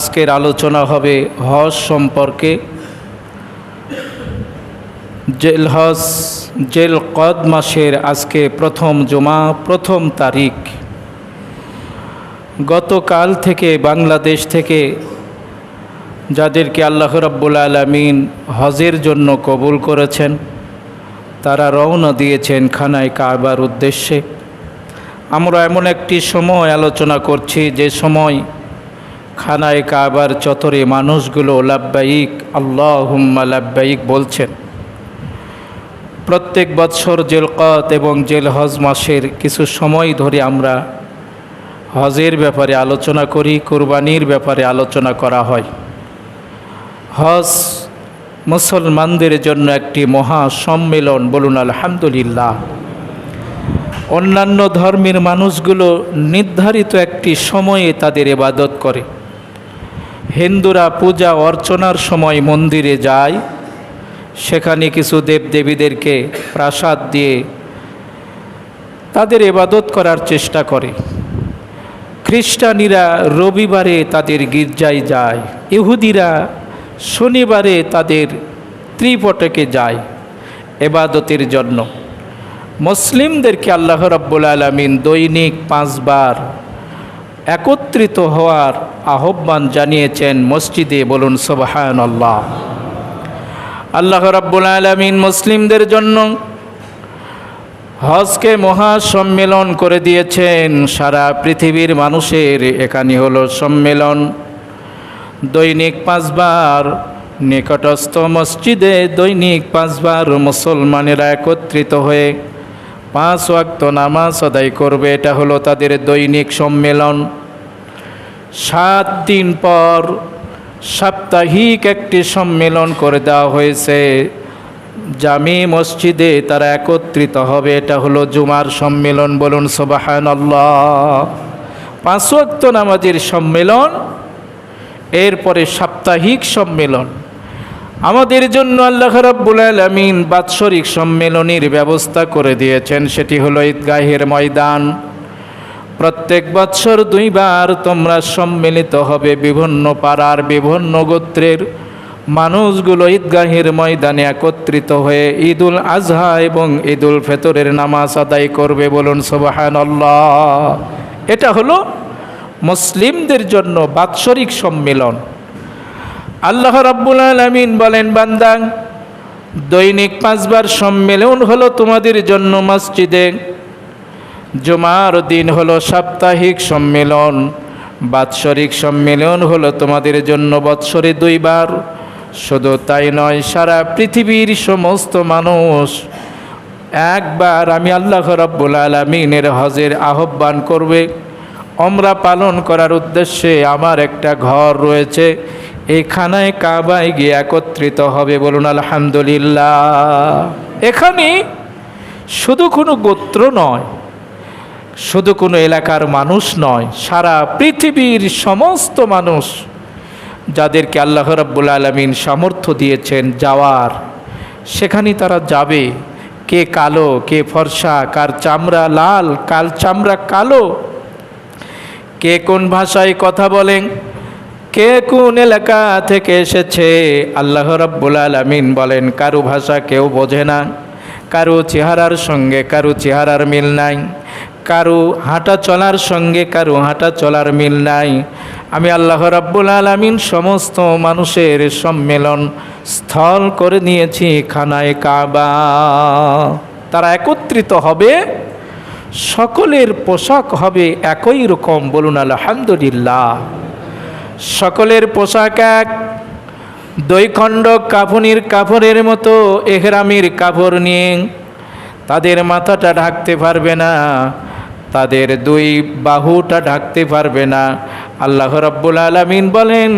আজকের আলোচনা হবে হজ সম্পর্কে। জিলকদ মাসের আজকে প্রথম জুমা, প্রথম তারিখ। গতকাল থেকে বাংলাদেশ থেকে যাদেরকে আল্লাহ রাব্বুল আলামিন হজের জন্য কবুল করেছেন, তারা রওনা দিয়েছেন খানায় কাবার উদ্দেশ্যে। আমরা এমন একটি সময় আলোচনা করছি যে সময় খানায় কাবার চত্বরে মানুষগুলো লাব্বাইক আল্লাহুম্মা লাব্বাইক বলছেন। প্রত্যেক বৎসর জিলকদ এবং জিলহজ মাসের কিছু সময় ধরে আমরা হজের ব্যাপারে আলোচনা করি, কুরবানির ব্যাপারে আলোচনা করা হয়। হজ মুসলমানদের জন্য একটি মহা সম্মেলন, বলুন আলহামদুলিল্লাহ। অন্যান্য ধর্মের মানুষগুলো নির্ধারিত একটি সময়ে তাদের ইবাদত করে। হিন্দুরা পূজা অর্চনার সময় মন্দিরে যায়, সেখানে কিছু দেবদেবীদেরকে প্রসাদ দিয়ে তাদের ইবাদত করার চেষ্টা করে। খ্রিস্টানিরা রবিবারে তাদের গির্জায় যায়, ইহুদিরা শনিবারে তাদের ত্রিপটকে যায় ইবাদতের জন্য। মুসলিমদেরকে আল্লাহ রাব্বুল আলামিন দৈনিক 5 বার একত্রিত হওয়ার আহ্বান জানিয়েছেন মসজিদে, বলুন সুবহানাল্লাহ। আল্লাহ রাব্বুল আলামিন মুসলিমদের জন্য হজকে মহা সম্মেলন করে দিয়েছেন। সারা পৃথিবীর মানুষের এখানে হলো সম্মেলন। দৈনিক 5 বার নিকটস্থ মসজিদে দৈনিক 5 বার মুসলমানেরা একত্রিত হয়ে 5 ওয়াক্ত নামাজ আদায় করবে। এটা হলো তাদের দৈনিক সম্মেলন। 7 দিন পর সাপ্তাহিক একটি সম্মেলন করে দেওয়া হয়েছে জামি মসজিদে, তারা একত্রিত হবে। এটা হলো জুমার সম্মেলন, বলুন সুবহানাল্লাহ। 5 ওয়াক্ত নামাজের সম্মেলন, এরপরে সাপ্তাহিক সম্মেলন। আমাদের জন্য আল্লাহ রাব্বুল আলামিন বাৎসরিক সম্মেলনের ব্যবস্থা করে দিয়েছেন, সেটি হলো ঈদগাহের ময়দান। প্রত্যেক বৎসর 2 বার তোমরা সম্মিলিত হবে। বিভিন্ন পাড়ার বিভিন্ন গোত্রের মানুষগুলো ঈদগাহের ময়দানে একত্রিত হয়ে ঈদুল আজহা এবং ঈদুল ফিতরের নামাজ আদায় করবে, বলুন সুবহানাল্লাহ। এটা হলো মুসলিমদের জন্য বাৎসরিক সম্মেলন। আল্লাহ রাব্বুল আলামিন বলেন, বান্দা, দৈনিক 5 বার সম্মেলন হলো তোমাদের জন্য মসজিদে। জুমার দিন হলো সাপ্তাহিক সম্মেলন। বাৎসরিক সম্মেলন হলো তোমাদের জন্য বৎসরে 2 বার। শুধু তাই নয়, সারা পৃথিবীর সমস্ত মানুষ একবার আমি আল্লাহ রাব্বুল আলামিনের হজের আহ্বান করবে। উমরা পালন করার উদ্দেশ্যে আমার একটা ঘর রয়েছে, এই খানায় কাবায় গিয়ে একত্রিত হবে, বলুন আলহামদুলিল্লাহ। এখানে শুধু কোনো গোত্র নয়, শুধু কোনো এলাকার মানুষ নয়, সারা পৃথিবীর সমস্ত মানুষ যাদেরকে আল্লাহ রাব্বুল আলামিন সামর্থ্য দিয়েছেন যাওয়ার, সেখানে তারা যাবে। কে কালো, কে ফর্সা, কার চামড়া লাল, কার চামড়া কালো, কে কোন ভাষায় কথা বলেন, কে কোন এলাকা থেকে এসেছে। আল্লাহ রাব্বুল আলামিন বলেন, কারো ভাষা কেউ বোঝে না, কারো চেহারার সঙ্গে কারো চেহারার মিল নাই, কারো হাঁটা চলার সঙ্গে কারো হাঁটা চলার মিল নাই। আমি আল্লাহ রাব্বুল আলামিন সমস্ত মানুষের সম্মেলন স্থল করে নিয়েছি খানায় কাবা। তারা একত্রিত হবে, সকলের পোশাক হবে একই রকম, বলুন আলহামদুলিল্লাহ। সকলের পোশাক এক, 2 খণ্ড কাফনের কাপড়ের মতো এহরামের কাপড় নিয়ে। তাদের মাথাটা ঢাকতে পারবে না, তাদের 2 বাহুটা ঢাকতে পারবে না। আল্লাহ রাব্বুল আলামিন বলেন,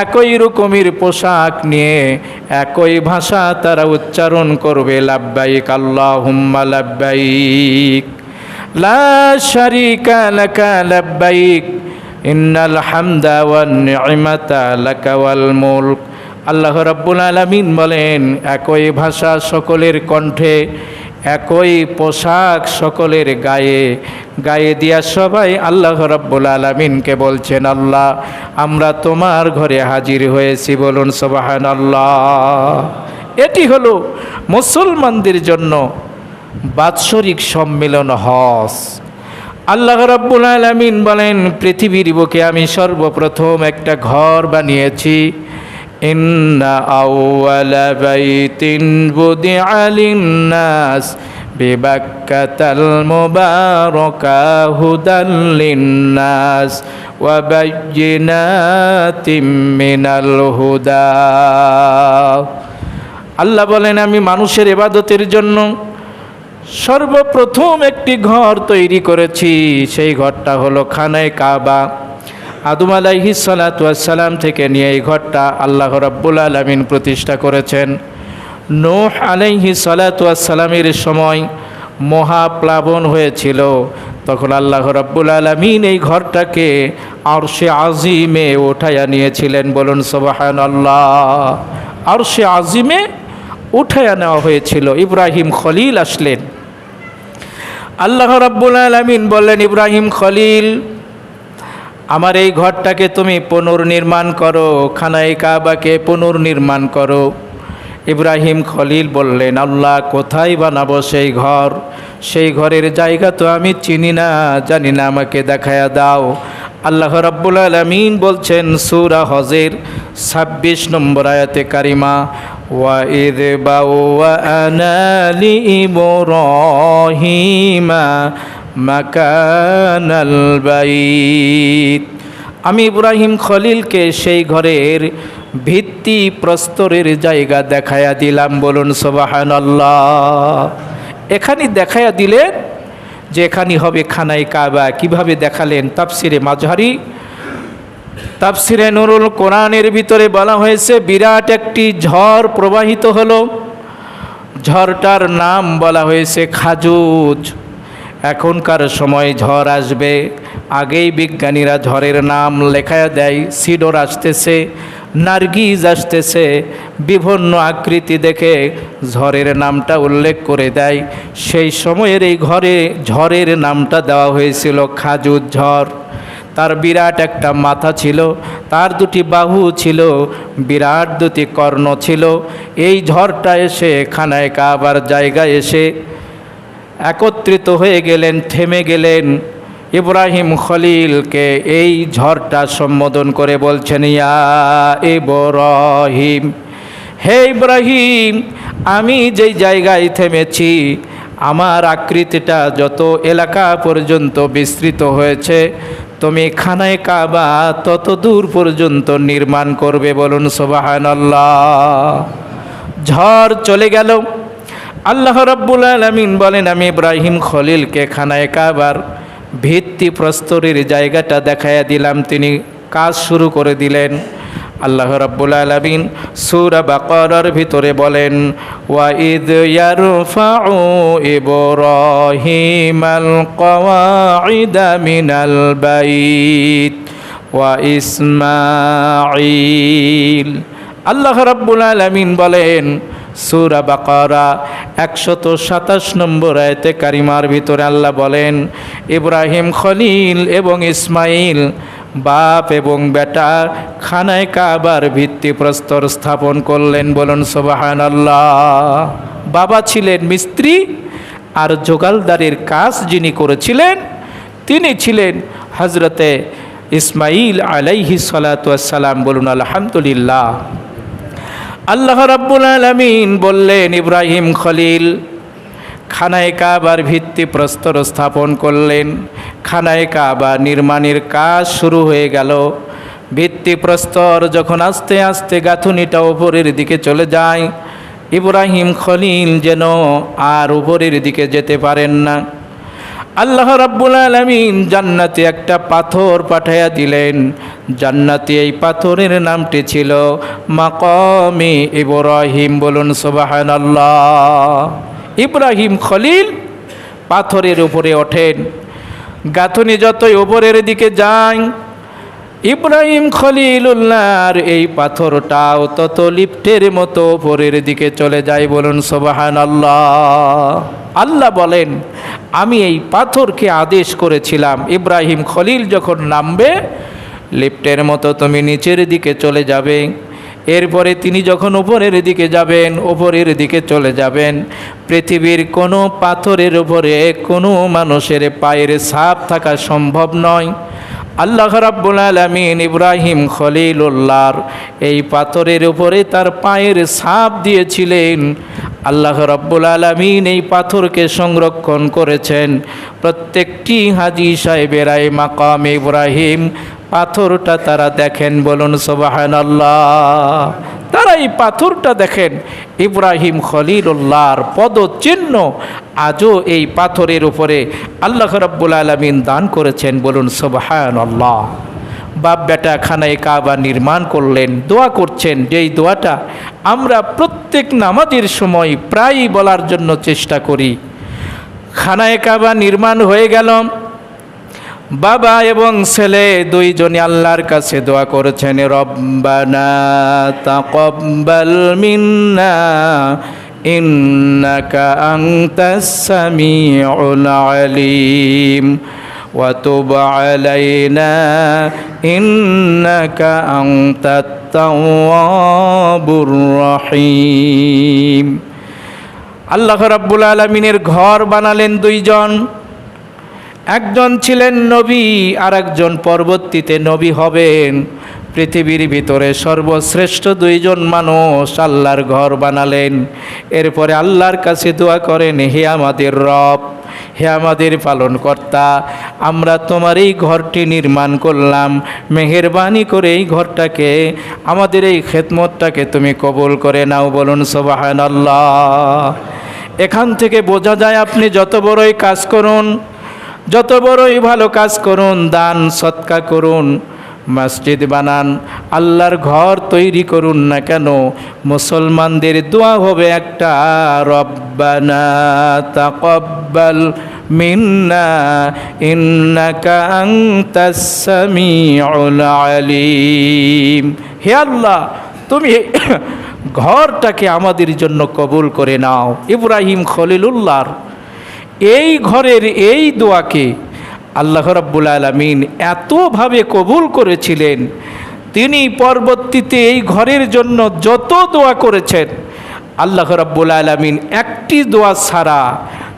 একই রকমের পোশাক নিয়ে একই ভাষা তারা উচ্চারণ করবে, লাব্বাইক আল্লাহুম্মা লাব্বাইক লা শারীকা লাকা লাব্বাইক ইন্নাল হামদা ওয়ান নি'মাতা লাকা ওয়াল মুলক। আল্লাহ রাব্বুল আলামিন বলেন, একই ভাষা সকলের কণ্ঠে একই পোশাক সকলের গায়ে গায়ে দিয়া সবাই আল্লাহ রাব্বুল আলামিনকে বলছেন, আল্লাহ আমরা তোমার ঘরে হাজির হয়েছি, বলুন সুবহানাল্লাহ। এটি হলো মুসলমানদের জন্য বাৎসরিক সম্মেলন হজ। আল্লাহ রাব্বুল আলামিন বলেন, পৃথিবীর বুকে আমি সর্বপ্রথম একটা ঘর বানিয়েছি। ইন্না আউওয়ালা বাইতিন বুদিআ লিন-নাস বিবাক্কাতাল মুবারাকা হুদাল লিন-নাস ওয়া বায়্যিনাতিম মিনাল হুদা। আল্লাহ বলেন, আমি মানুষের ইবাদতের জন্য সর্বপ্রথম একটি ঘর তৈরি করেছি। সেই ঘরটা হলো খানায়ে কাবা। আদম আলাইহিস সালাতু ওয়াস সালাম থেকে নিয়ে এই ঘরটা আল্লাহ রাব্বুল আলামিন প্রতিষ্ঠা করেছেন। নূহ আলাইহিস সালাতু ওয়াস সালামের সময় মহাপ্লাবন হয়েছিল, তখন আল্লাহ রাব্বুল আলামিন এই ঘরটাকে আরশে আজিমে উঠাইয়া নিয়েছিলেন, বলুন সুবহানাল্লাহ। আরশে আজিমে উঠাইয়া নেওয়া হয়েছিল। ইব্রাহিম খলিল আসলেন, আল্লাহ রাব্বুল আলামিন বললেন, ইব্রাহিম খলিল আমার এই ঘরটাকে তুমি পুনর্নির্মাণ করো, খানায়ে কাবাকে পুনর্নির্মাণ করো। ইব্রাহিম খলিল বললেন, আল্লাহ কোথায় বানাবো সেই ঘর? সেই ঘরের জায়গা তো আমি চিনি না, জানি না, আমাকে দেখায়া দাও। আল্লাহ রাব্বুল আলামিন বলছেন সূরা হজের 26 নম্বর আয়াতে কারিমা, ওয়াইদ বাওয়ানা লিইব্রাহিমা মাকানাল বাইত। আমি ইব্রাহিম খলিলকে সেই ঘরের ভিত্তি প্রস্তরের জায়গা দেখায়া দিলাম, বলুন সুবহানাল্লাহ। এখানে দেখায়া দিলেন যে এখানে হবে খানায়ে কাবা। কিভাবে দেখালেন? তাফসিরে মাজহারি, তাফসিরে নুরুল কোরআনের ভিতরে বলা হয়েছে, বিরাট একটি ঝড় প্রবাহিত হলো। ঝড়টার নাম বলা হয়েছে খাজুজ। এখনকার সময় ঝড় আসবে, আগেই বিজ্ঞানীরা ঝড়ের নাম লেখায়া দেয়। সিডর আসতেছে, নার্গিস আসতেছে, বিভিন্ন আকৃতি দেখে ঝড়ের নামটা উল্লেখ করে দেয়। সেই সময়ের এই ঝড়ের নামটা দেওয়া হয়েছিল খাজুজ ঝড়। তার বিরাট একটা মাথা ছিল, তার দুটি বাহু ছিল, বিরাট দুটি কর্ণ ছিল। এই ঝড়টা এসে খানায়ে কাবার জায়গায় এসে একত্রিত হয়ে গেলেন, থেমে গেলেন। ইব্রাহিম খলিলকে এই ঝড়টা সম্বোধন করে বলছেন, ইয়া ইব্রাহিম, হে ইব্রাহিম, আমি যেই জায়গায় থেমেছি আমার আকৃতিটা যত এলাকা পর্যন্ত বিস্তৃত হয়েছে, তুমি খানায়ে কাবা তত দূর পর্যন্ত নির্মাণ করবে, বলুন সুবহানাল্লাহ। ঝড় চলে গেল। আল্লাহ রাব্বুল আলামিন বলেন, আমি ইব্রাহিম খলিলকে খানায়ে কাবার ভিত্তি প্রস্তরের জায়গাটা দেখাইয়া দিলাম। তিনি কাজ শুরু করে দিলেন। আল্লাহ রাব্বুল আলামিন সূরা বাকারার ভিতরে বলেন, ওয়াইদ ইয়ারফাউ ইব্রাহিমাল কওয়াইদা মিনাল বাইত ওয়া ইসমাঈল। আল্লাহ রাব্বুল আলামিন বলেন সূরা বাকারা 127 নম্বর আয়াতে কারিমার ভিতরে আল্লাহ বলেন, ইব্রাহিম খলিল এবং ইসমাইল বাপ এবং বেটা খানায়ে কাবার ভিত্তিপ্রস্তর স্থাপন করলেন, বলুন সুবহানাল্লাহ। বাবা ছিলেন মিস্ত্রি, আর জোগালদারের কাজ যিনি করেছিলেন তিনি ছিলেন হযরতে ইসমাইল আলাইহিস সালাতু ওয়াস সালাম, বলুন আলহামদুলিল্লাহ। আল্লাহ রাব্বুল আলামিন বললেন, ইব্রাহিম খলিল খানায়ে কাবার ভিত্তি প্রস্তর স্থাপন করলেন। খানায়ে কাবা নির্মাণের কাজ শুরু হয়ে গেল। ভিত্তি প্রস্তর যখন আস্তে আস্তে গাঁথুনিটা উপরের দিকে চলে যায়, ইব্রাহিম খলিল যেন আর উপরের দিকে যেতে পারেন না। আল্লাহ রাব্বুল আলামিন জান্নাতে একটা পাথর পাঠাইয়া দিলেন। জান্নাতে এই পাথরের নামটি ছিল মাকামে ইব্রাহিম, বলুন সুবহানাল্লাহ। ইব্রাহিম খলিল পাথরের উপরে ওঠেন। গাঁথুনি যতই উপরের দিকে যায়, ইব্রাহিম খলিলুল্লাহর এই পাথরটাও তত লিফটের মতো উপরের দিকে চলে যায়, বলুন সুবহানাল্লাহ। আল্লাহ বলেন, আমি এই পাথরকে আদেশ করেছিলাম ইব্রাহিম খলিল যখন নামবে লিফটের মতো তুমি নিচের দিকে চলে যাবে। এরপরে তিনি যখন উপরের দিকে যাবেন, উপরের দিকে চলে যাবেন, পৃথিবীর কোনো পাথরের উপরে কোনো মানুষের পায়ের ছাপ থাকা সম্ভব নয়। আল্লাহ রাব্বুল আলামিন ইব্রাহিম খলিলুল্লাহর এই পাথরের উপরে তার পায়ের ছাপ দিয়েছিলেন। আল্লাহ রাব্বুল আলামিন এই পাথরকে সংরক্ষণ করেছেন। প্রত্যেকটি হাজী সাহেবেরাই মাকাম ইব্রাহিম পাথরটা তারা দেখেন, বলুন সুবহানাল্লাহ। তারা এই পাথরটা দেখেন, ইব্রাহিম খলিলুল্লাহর পদচিহ্ন আজও এই পাথরের উপরে আল্লাহ রাব্বুল আলামিন দান করেছেন, বলুন সুবহানাল্লাহ। বাপ বেটা খানায়ে কাবা নির্মাণ করলেন, দোয়া করছেন, যেই দোয়াটা আমরা প্রত্যেক নামাজের সময় প্রায়ই বলার জন্য চেষ্টা করি। খানায়ে কাবা নির্মাণ হয়ে গেল, বাবা এবং ছেলে দুইজনে আল্লাহর কাছে দোয়া করেছেন, রব্বানা তাকাব্বাল মিন্না ইন্নাকা আনতাস সামিউল আলিম ওয়া তুব আলাইনা ইন্নাকা আনতাত তাওয়াবুর রহিম। আল্লাহ রাব্বুল আলামিনের ঘর বানালেন দুইজন, একজন ছিলেন নবী আর একজন পরবর্তীতে নবী হবেন। পৃথিবীর ভিতরে সর্বশ্রেষ্ঠ দুইজন মানুষ আল্লাহর ঘর বানালেন। এরপরে আল্লাহর কাছে দোয়া করেন, হে আমাদের রব, হে আমাদের পালনকর্তা, আমরা তোমার এই ঘরটি নির্মাণ করলাম, মেহেরবানি করে এই ঘরটাকে, আমাদের এই খেদমতটাকে তুমি কবুল করে নাও, বলুন সুবহানাল্লাহ। এখান থেকে বোঝা যায় আপনি যত বড়ই কাজ করুন, যত বড়ই ভালো কাজ করুন, দান সৎকা করুন, মসজিদ বানান, আল্লাহর ঘর তৈরি করুন না কেন, মুসলমানদের দোয়া হবে একটা, রব্বানা তাকাব্বাল মিন্না ইন্নাকা আনতাস সামিউল আলিম। হে আল্লাহ, তুমি ঘরটাকে আমাদের জন্য কবুল করে নাও। ইব্রাহিম খলিলুল্লাহর এই ঘরের এই দোয়াকে আল্লাহ রাব্বুল আলামিন এতভাবে কবুল করেছিলেন, তিনি পরবর্তীতে এই ঘরের জন্য যত দোয়া করেছেন আল্লাহ রাব্বুল আলামিন একটি দোয়া ছাড়া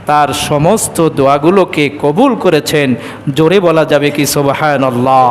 তার সমস্ত দোয়াগুলোকে কবুল করেছেন। জোরে বলা যাবে কি সুবহানাল্লাহ।